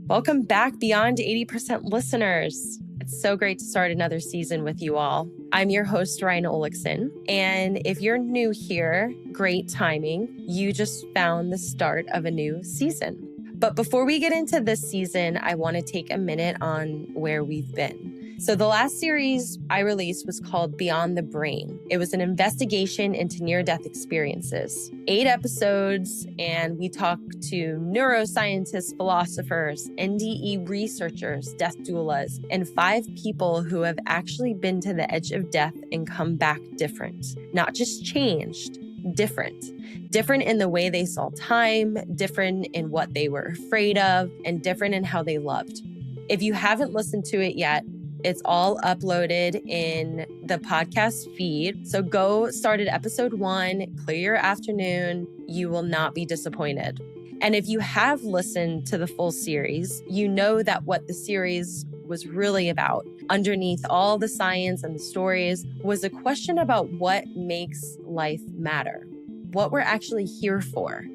Welcome back, Beyond 80% listeners. It's so great to start another season with you all. I'm your host, Ryan Olekson. And if you're new here, great timing. You just found the start of a new season. But before we get into this season, I want to take a minute on where we've been. So the last series I released was called Beyond the Brain. It was an investigation into near-death experiences. 8 episodes, and we talked to neuroscientists, philosophers, NDE researchers, death doulas, and 5 people who have actually been to the edge of death and come back different. Not just changed, different. Different in the way they saw time, different in what they were afraid of, and different in how they loved. If you haven't listened to it yet, it's all uploaded in the podcast feed. So go start at episode 1, clear your afternoon. You will not be disappointed. And if you have listened to the full series, you know that what the series was really about, underneath all the science and the stories, was a question about what makes life matter, what we're actually here for,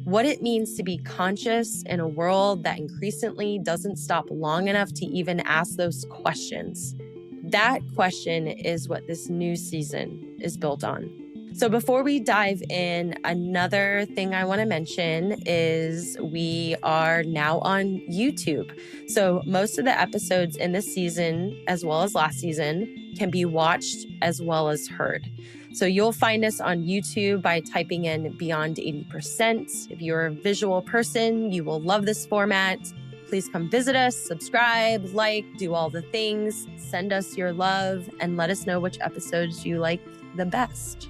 what it means to be conscious in a world that increasingly doesn't stop long enough to even ask those questions. That question is what this new season is built on. So before we dive in, another thing I want to mention is we are now on YouTube. So most of the episodes in this season, as well as last season, can be watched as well as heard. So you'll find us on YouTube by typing in Beyond 80%. If you're a visual person, you will love this format. Please come visit us, subscribe, like, do all the things, send us your love, and let us know which episodes you like the best.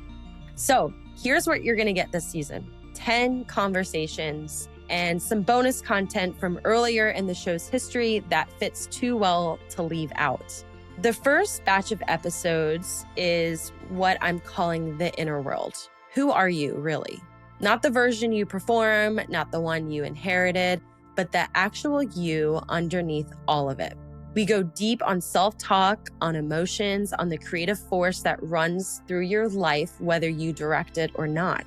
So here's what you're going to get this season. 10 conversations and some bonus content from earlier in the show's history that fits too well to leave out. The first batch of episodes is what I'm calling the inner world. Who are you, really? Not the version you perform, not the one you inherited, but the actual you underneath all of it. We go deep on self-talk, on emotions, on the creative force that runs through your life, whether you direct it or not.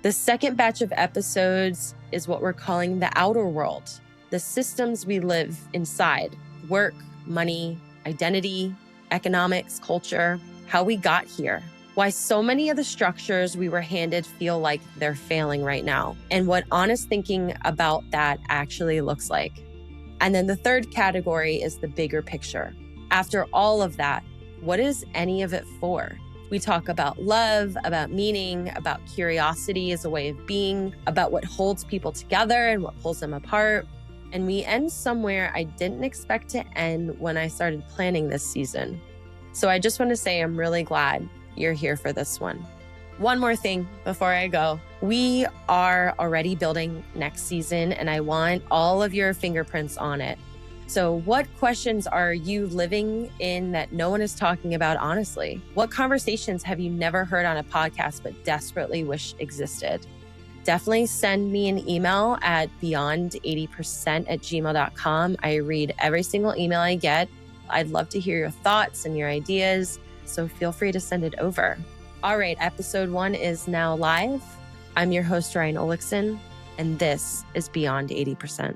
The second batch of episodes is what we're calling the outer world, the systems we live inside, work, money, identity, economics, culture, how we got here, why so many of the structures we were handed feel like they're failing right now, and what honest thinking about that actually looks like. And then the third category is the bigger picture. After all of that, what is any of it for? We talk about love, about meaning, about curiosity as a way of being, about what holds people together and what pulls them apart. And we end somewhere I didn't expect to end when I started planning this season. So I just want to say I'm really glad you're here for this one. One more thing before I go. We are already building next season, and I want all of your fingerprints on it. So what questions are you living in that no one is talking about honestly? What conversations have you never heard on a podcast but desperately wish existed? Definitely send me an email at beyond80%@gmail.com. I read every single email I get. I'd love to hear your thoughts and your ideas, so feel free to send it over. All right, episode 1 is now live. I'm your host, Ryan Olekson, and this is Beyond 80%.